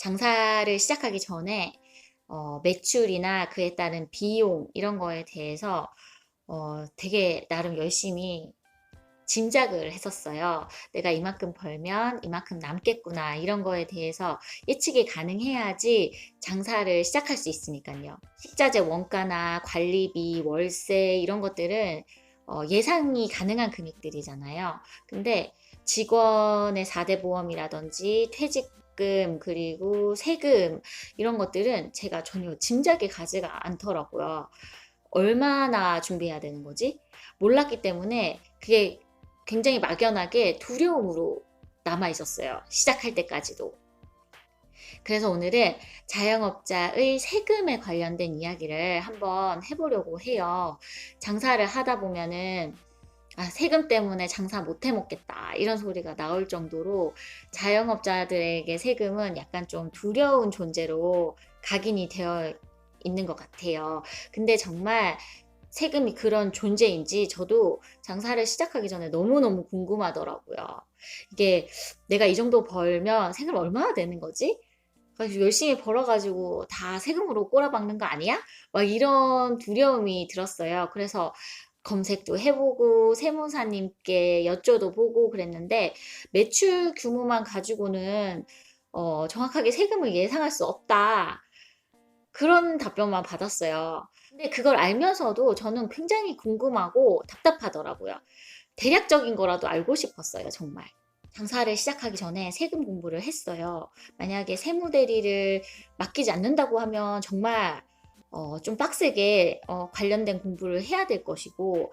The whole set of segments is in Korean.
장사를 시작하기 전에 매출이나 그에 따른 비용 이런 거에 대해서 되게 나름 열심히 짐작을 했었어요. 내가 이만큼 벌면 이만큼 남겠구나 이런 거에 대해서 예측이 가능해야지 장사를 시작할 수 있으니까요. 식자재 원가나 관리비, 월세 이런 것들은 예상이 가능한 금액들이잖아요. 근데 직원의 4대 보험이라든지 퇴직금 그리고 세금 이런 것들은 제가 전혀 짐작이 가지가 않더라고요. 얼마나 준비해야 되는 거지? 몰랐기 때문에 그게 굉장히 막연하게 두려움으로 남아 있었어요. 시작할 때까지도. 그래서 오늘은 자영업자의 세금에 관련된 이야기를 한번 해보려고 해요. 장사를 하다 보면은 세금 때문에 장사 못 해먹겠다 이런 소리가 나올 정도로 자영업자들에게 세금은 약간 좀 두려운 존재로 각인이 되어 있는 것 같아요. 근데 정말 세금이 그런 존재인지 저도 장사를 시작하기 전에 너무너무 궁금하더라고요. 이게 내가 이 정도 벌면 세금 얼마나 되는 거지? 그래서 열심히 벌어가지고 다 세금으로 꼬라박는 거 아니야? 막 이런 두려움이 들었어요. 그래서 검색도 해보고 세무사님께 여쭤도 보고 그랬는데 매출 규모만 가지고는 정확하게 세금을 예상할 수 없다. 그런 답변만 받았어요. 근데 그걸 알면서도 저는 굉장히 궁금하고 답답하더라고요. 대략적인 거라도 알고 싶었어요, 정말. 장사를 시작하기 전에 세금 공부를 했어요. 만약에 세무대리를 맡기지 않는다고 하면 정말 좀 빡세게 관련된 공부를 해야 될 것이고,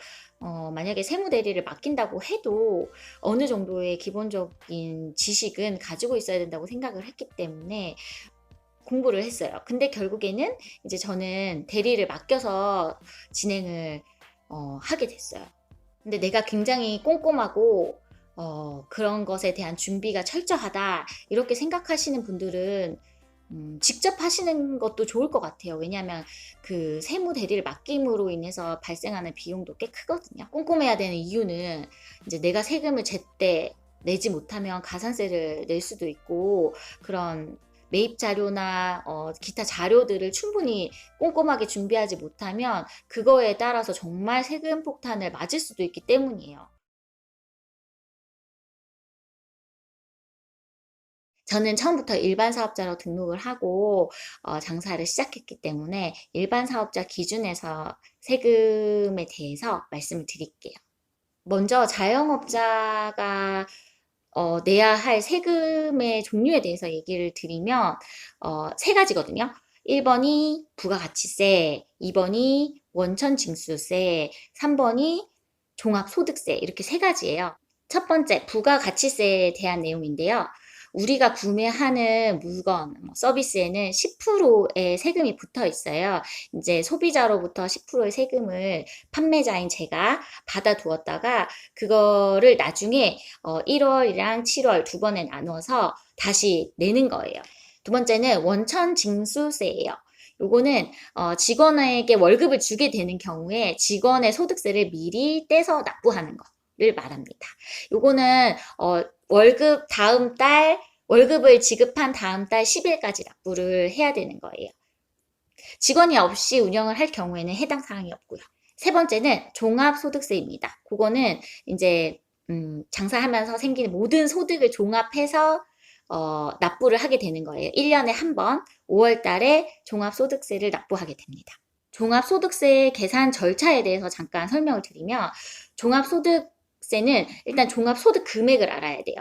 만약에 세무대리를 맡긴다고 해도 어느 정도의 기본적인 지식은 가지고 있어야 된다고 생각을 했기 때문에 공부를 했어요. 근데 결국에는 이제 저는 대리를 맡겨서 진행을 하게 됐어요. 근데 내가 굉장히 꼼꼼하고 그런 것에 대한 준비가 철저하다 이렇게 생각하시는 분들은 직접 하시는 것도 좋을 것 같아요. 왜냐하면 그 세무 대리를 맡김으로 인해서 발생하는 비용도 꽤 크거든요. 꼼꼼해야 되는 이유는 이제 내가 세금을 제때 내지 못하면 가산세를 낼 수도 있고 그런 매입 자료나 기타 자료들을 충분히 꼼꼼하게 준비하지 못하면 그거에 따라서 정말 세금 폭탄을 맞을 수도 있기 때문이에요. 저는 처음부터 일반 사업자로 등록을 하고 장사를 시작했기 때문에 일반 사업자 기준에서 세금에 대해서 말씀을 드릴게요. 먼저 자영업자가 내야 할 세금의 종류에 대해서 얘기를 드리면 세 가지거든요. 1번이 부가가치세, 2번이 원천징수세, 3번이 종합소득세 이렇게 세 가지예요. 첫 번째 부가가치세에 대한 내용인데요. 우리가 구매하는 물건, 서비스에는 10%의 세금이 붙어 있어요. 이제 소비자로부터 10%의 세금을 판매자인 제가 받아두었다가 그거를 나중에 1월이랑 7월 두 번에 나눠서 다시 내는 거예요. 두 번째는 원천징수세예요. 요거는 직원에게 월급을 주게 되는 경우에 직원의 소득세를 미리 떼서 납부하는 거를 말합니다. 요거는 월급 다음 달 월급을 지급한 다음 달 10일까지 납부를 해야 되는 거예요. 직원이 없이 운영을 할 경우에는 해당 사항이 없고요. 세 번째는 종합소득세입니다. 그거는 이제 장사하면서 생기는 모든 소득을 종합해서 납부를 하게 되는 거예요. 1년에 한 번 5월 달에 종합소득세를 납부하게 됩니다. 종합소득세 계산 절차에 대해서 잠깐 설명을 드리면 종합소득세는 일단 종합소득 금액을 알아야 돼요.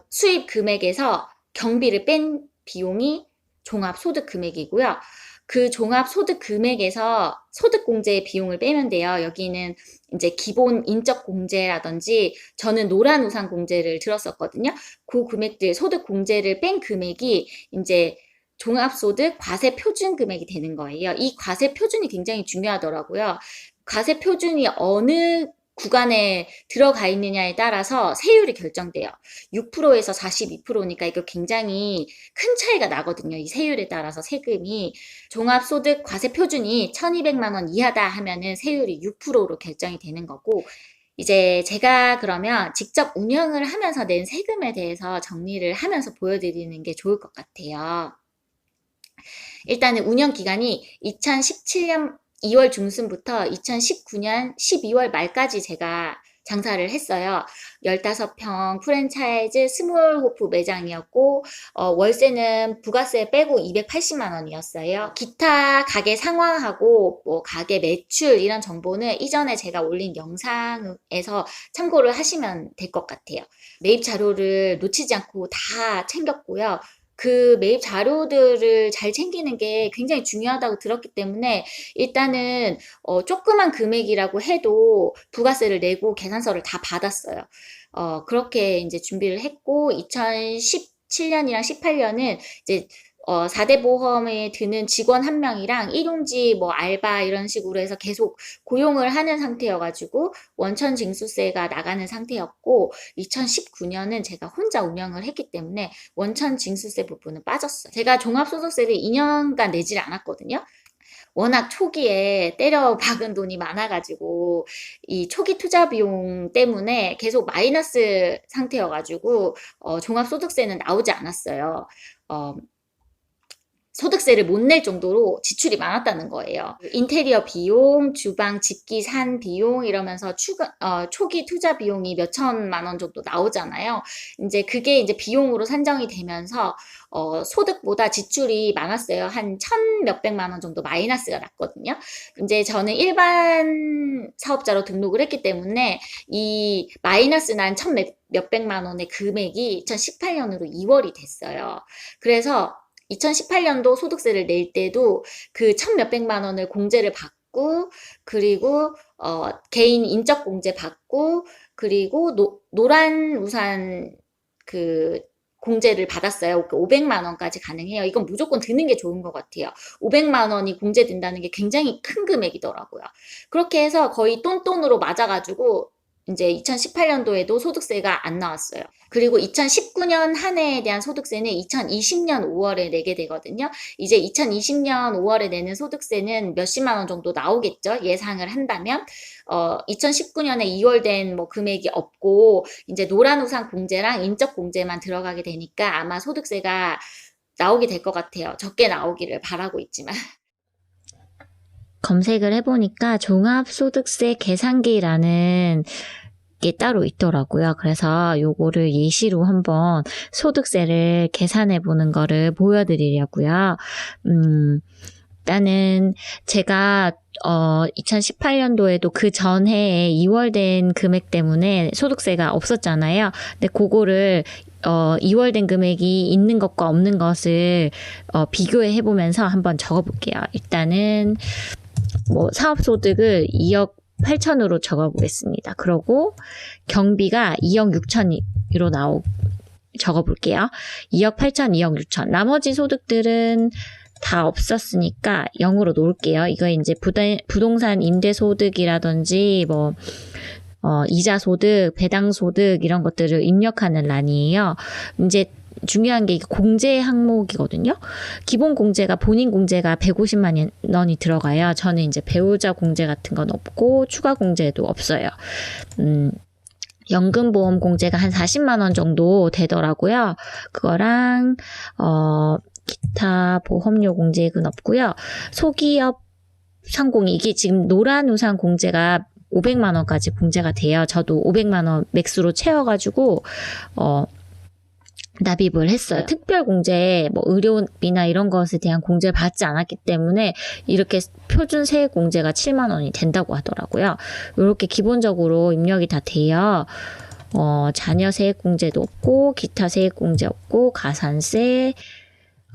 수입 금액에서 경비를 뺀 비용이 종합소득 금액이고요. 그 종합소득 금액에서 소득공제의 비용을 빼면 돼요. 여기는 이제 기본 인적공제라든지 저는 노란우산공제를 들었었거든요. 그 금액들 소득공제를 뺀 금액이 이제 종합소득 과세표준 금액이 되는 거예요. 이 과세표준이 굉장히 중요하더라고요. 과세표준이 어느 구간에 들어가 있느냐에 따라서 세율이 결정돼요. 6%에서 42%니까 이거 굉장히 큰 차이가 나거든요. 이 세율에 따라서 세금이 종합소득 과세표준이 1200만 원 이하다 하면은 세율이 6%로 결정이 되는 거고 이제 제가 그러면 직접 운영을 하면서 낸 세금에 대해서 정리를 하면서 보여드리는 게 좋을 것 같아요. 일단은 운영 기간이 2017년 2월 중순부터 2019년 12월 말까지 제가 장사를 했어요. 15평 프랜차이즈 스몰호프 매장이었고 월세는 부가세 빼고 280만 원이었어요. 기타 가게 상황하고 뭐 가게 매출 이런 정보는 이전에 제가 올린 영상에서 참고를 하시면 될 것 같아요. 매입 자료를 놓치지 않고 다 챙겼고요. 그 매입 자료들을 잘 챙기는 게 굉장히 중요하다고 들었기 때문에 일단은 조그만 금액이라고 해도 부가세를 내고 계산서를 다 받았어요. 그렇게 이제 준비를 했고 2017년이랑 18년은 이제 4대 보험에 드는 직원 한 명이랑 일용직 뭐 알바 이런 식으로 해서 계속 고용을 하는 상태여가지고 원천 징수세가 나가는 상태였고 2019년은 제가 혼자 운영을 했기 때문에 원천 징수세 부분은 빠졌어요. 제가 종합소득세를 2년간 내질 않았거든요. 워낙 초기에 때려 박은 돈이 많아가지고 이 초기 투자 비용 때문에 계속 마이너스 상태여가지고 종합소득세는 나오지 않았어요. 소득세를 못 낼 정도로 지출이 많았다는 거예요. 인테리어 비용, 주방 집기 산 비용 이러면서 초기 투자 비용이 몇 천만 원 정도 나오잖아요. 이제 그게 이제 비용으로 산정이 되면서 소득보다 지출이 많았어요. 한 천 몇백만 원 정도 마이너스가 났거든요. 이제 저는 일반 사업자로 등록을 했기 때문에 이 마이너스 난 천 몇백만 원의 금액이 2018년으로 2월이 됐어요. 그래서 2018년도 소득세를 낼 때도 그 천 몇백만 원을 공제를 받고 그리고 개인 인적 공제 받고 그리고 노란 우산 그 공제를 받았어요. 500만 원까지 가능해요. 이건 무조건 드는 게 좋은 것 같아요. 500만 원이 공제된다는 게 굉장히 큰 금액이더라고요. 그렇게 해서 거의 똔똔으로 맞아가지고 이제 2018년도에도 소득세가 안 나왔어요. 그리고 2019년 한 해에 대한 소득세는 2020년 5월에 내게 되거든요. 이제 2020년 5월에 내는 소득세는 몇십만 원 정도 나오겠죠. 예상을 한다면. 2019년에 2월 된 뭐 금액이 없고 이제 노란우산 공제랑 인적 공제만 들어가게 되니까 아마 소득세가 나오게 될 것 같아요. 적게 나오기를 바라고 있지만. 검색을 해보니까 종합소득세 계산기라는 게 따로 있더라고요. 그래서 요거를 예시로 한번 소득세를 계산해 보는 거를 보여드리려고요. 일단은 제가 2018년도에도 그 전해에 2월 된 금액 때문에 소득세가 없었잖아요. 근데 그거를 2월 된 금액이 있는 것과 없는 것을 비교해 해보면서 한번 적어볼게요. 일단은 뭐 사업소득을 2억 8천으로 적어보겠습니다. 그러고 경비가 2억 6천으로 적어볼게요. 2억 8천, 2억 6천. 나머지 소득들은 다 없었으니까 0으로 놓을게요. 이거 이제 부동산 임대소득이라든지 뭐 이자 소득, 배당 소득 이런 것들을 입력하는 란이에요. 이제 중요한 게 공제 항목이거든요. 기본 공제가 본인 공제가 150만 원이 들어가요. 저는 이제 배우자 공제 같은 건 없고 추가 공제도 없어요. 연금보험 공제가 한 40만 원 정도 되더라고요. 그거랑 기타 보험료 공제액은 없고요. 소기업 상공이 이게 지금 노란우산 공제가 500만 원까지 공제가 돼요. 저도 500만 원 맥스로 채워가지고 납입을 했어요. 특별 공제, 뭐 의료비나 이런 것에 대한 공제를 받지 않았기 때문에 이렇게 표준 세액 공제가 7만 원이 된다고 하더라고요. 이렇게 기본적으로 입력이 다 돼요. 자녀 세액 공제도 없고 기타 세액 공제 없고 가산세,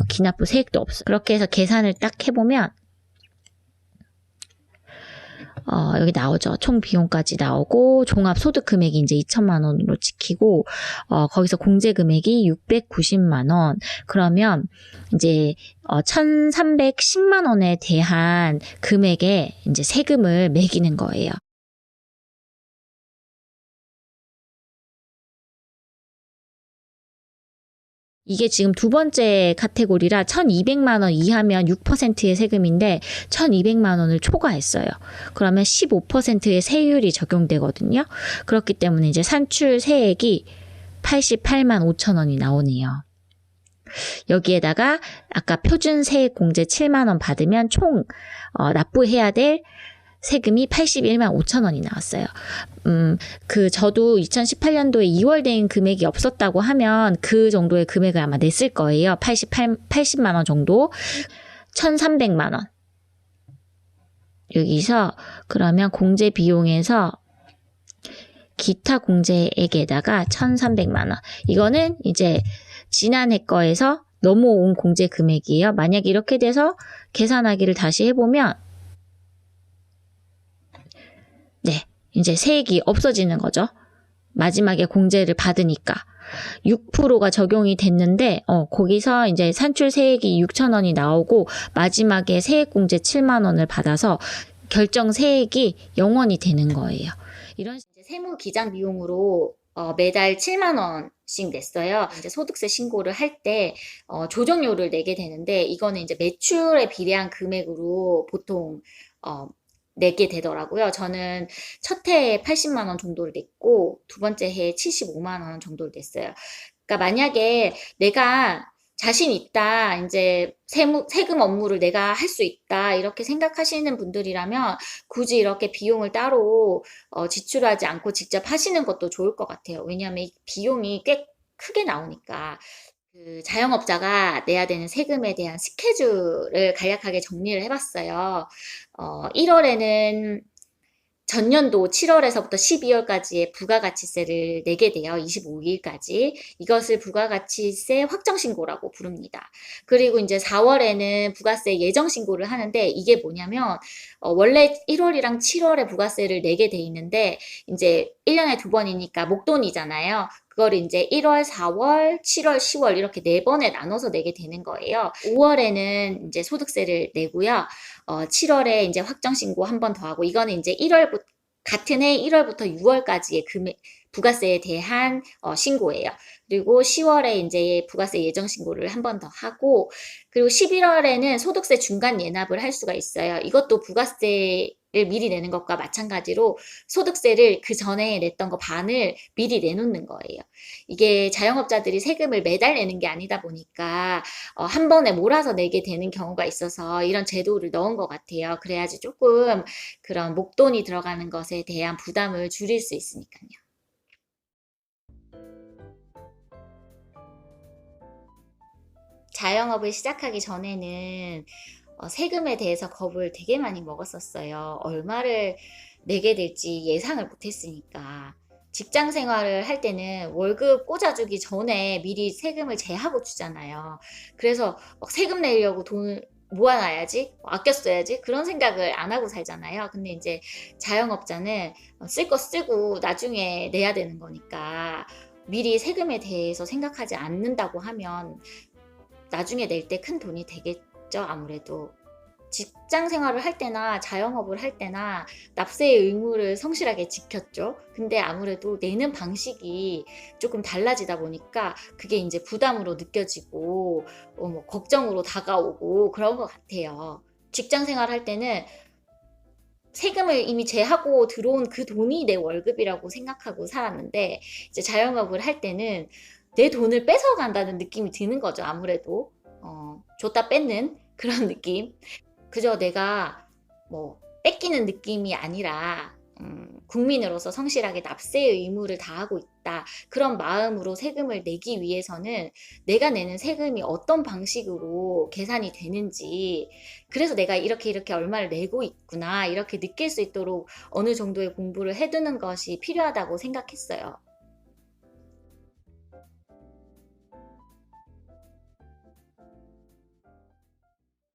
기납부 세액도 없어요. 그렇게 해서 계산을 딱 해보면 여기 나오죠. 총 비용까지 나오고 종합소득 금액이 이제 2천만 원으로 찍히고 거기서 공제 금액이 690만 원. 그러면 이제 1,310만 원에 대한 금액에 이제 세금을 매기는 거예요. 이게 지금 두 번째 카테고리라 1,200만 원 이하면 6%의 세금인데 1,200만 원을 초과했어요. 그러면 15%의 세율이 적용되거든요. 그렇기 때문에 이제 산출 세액이 88만 5천 원이 나오네요. 여기에다가 아까 표준 세액 공제 7만 원 받으면 총 납부해야 될 세금이 81만 5천 원이 나왔어요. 저도 2018년도에 2월 된 금액이 없었다고 하면 그 정도의 금액을 아마 냈을 거예요. 80만 원 정도. 1,300만 원. 여기서 그러면 공제 비용에서 기타 공제액에다가 1,300만 원. 이거는 이제 지난해 거에서 넘어온 공제 금액이에요. 만약 이렇게 돼서 계산하기를 다시 해보면 네, 이제 세액이 없어지는 거죠. 마지막에 공제를 받으니까 6%가 적용이 됐는데 거기서 이제 산출 세액이 6천 원이 나오고 마지막에 세액 공제 7만 원을 받아서 결정 세액이 0원이 되는 거예요. 이런 세무 기장 비용으로 매달 7만 원씩 냈어요. 이제 소득세 신고를 할 때 조정료를 내게 되는데 이거는 이제 매출에 비례한 금액으로 보통 내게 되더라고요. 저는 첫 해에 80만 원 정도를 냈고 두 번째 해에 75만 원 정도를 냈어요. 그러니까 만약에 내가 자신 있다, 이제 세금 업무를 내가 할 수 있다 이렇게 생각하시는 분들이라면 굳이 이렇게 비용을 따로 지출하지 않고 직접 하시는 것도 좋을 것 같아요. 왜냐하면 이 비용이 꽤 크게 나오니까. 그 자영업자가 내야 되는 세금에 대한 스케줄을 간략하게 정리를 해봤어요. 1월에는 전년도 7월에서부터 12월까지의 부가가치세를 내게 돼요. 25일까지. 이것을 부가가치세 확정신고라고 부릅니다. 그리고 이제 4월에는 부가세 예정신고를 하는데 이게 뭐냐면 원래 1월이랑 7월에 부가세를 내게 돼 있는데 이제 1년에 두 번이니까 목돈이잖아요. 그걸 이제 1월, 4월, 7월, 10월 이렇게 네 번에 나눠서 내게 되는 거예요. 5월에는 이제 소득세를 내고요. 7월에 이제 확정신고 한 번 더 하고 이거는 이제 같은 해 1월부터 6월까지의 부가세에 대한 신고예요. 그리고 10월에 이제 부가세 예정 신고를 한 번 더 하고 그리고 11월에는 소득세 중간 예납을 할 수가 있어요. 이것도 부가세를 미리 내는 것과 마찬가지로 소득세를 그 전에 냈던 거 반을 미리 내놓는 거예요. 이게 자영업자들이 세금을 매달 내는 게 아니다 보니까 한 번에 몰아서 내게 되는 경우가 있어서 이런 제도를 넣은 것 같아요. 그래야지 조금 그런 목돈이 들어가는 것에 대한 부담을 줄일 수 있으니까요. 자영업을 시작하기 전에는 세금에 대해서 겁을 되게 많이 먹었었어요. 얼마를 내게 될지 예상을 못했으니까. 직장 생활을 할 때는 월급 꽂아주기 전에 미리 세금을 제하고 주잖아요. 그래서 막 세금 내려고 돈을 모아놔야지, 아껴 써야지 그런 생각을 안 하고 살잖아요. 근데 이제 자영업자는 쓸 거 쓰고 나중에 내야 되는 거니까 미리 세금에 대해서 생각하지 않는다고 하면 나중에 낼 때 큰 돈이 되겠죠, 아무래도. 직장 생활을 할 때나 자영업을 할 때나 납세의 의무를 성실하게 지켰죠. 근데 아무래도 내는 방식이 조금 달라지다 보니까 그게 이제 부담으로 느껴지고 뭐 걱정으로 다가오고 그런 것 같아요. 직장 생활 할 때는 세금을 이미 제하고 들어온 그 돈이 내 월급이라고 생각하고 살았는데 이제 자영업을 할 때는 내 돈을 뺏어간다는 느낌이 드는 거죠. 아무래도 줬다 뺏는 그런 느낌. 그저 내가 뭐 뺏기는 느낌이 아니라 국민으로서 성실하게 납세의 의무를 다하고 있다. 그런 마음으로 세금을 내기 위해서는 내가 내는 세금이 어떤 방식으로 계산이 되는지 그래서 내가 이렇게 얼마를 내고 있구나 이렇게 느낄 수 있도록 어느 정도의 공부를 해두는 것이 필요하다고 생각했어요.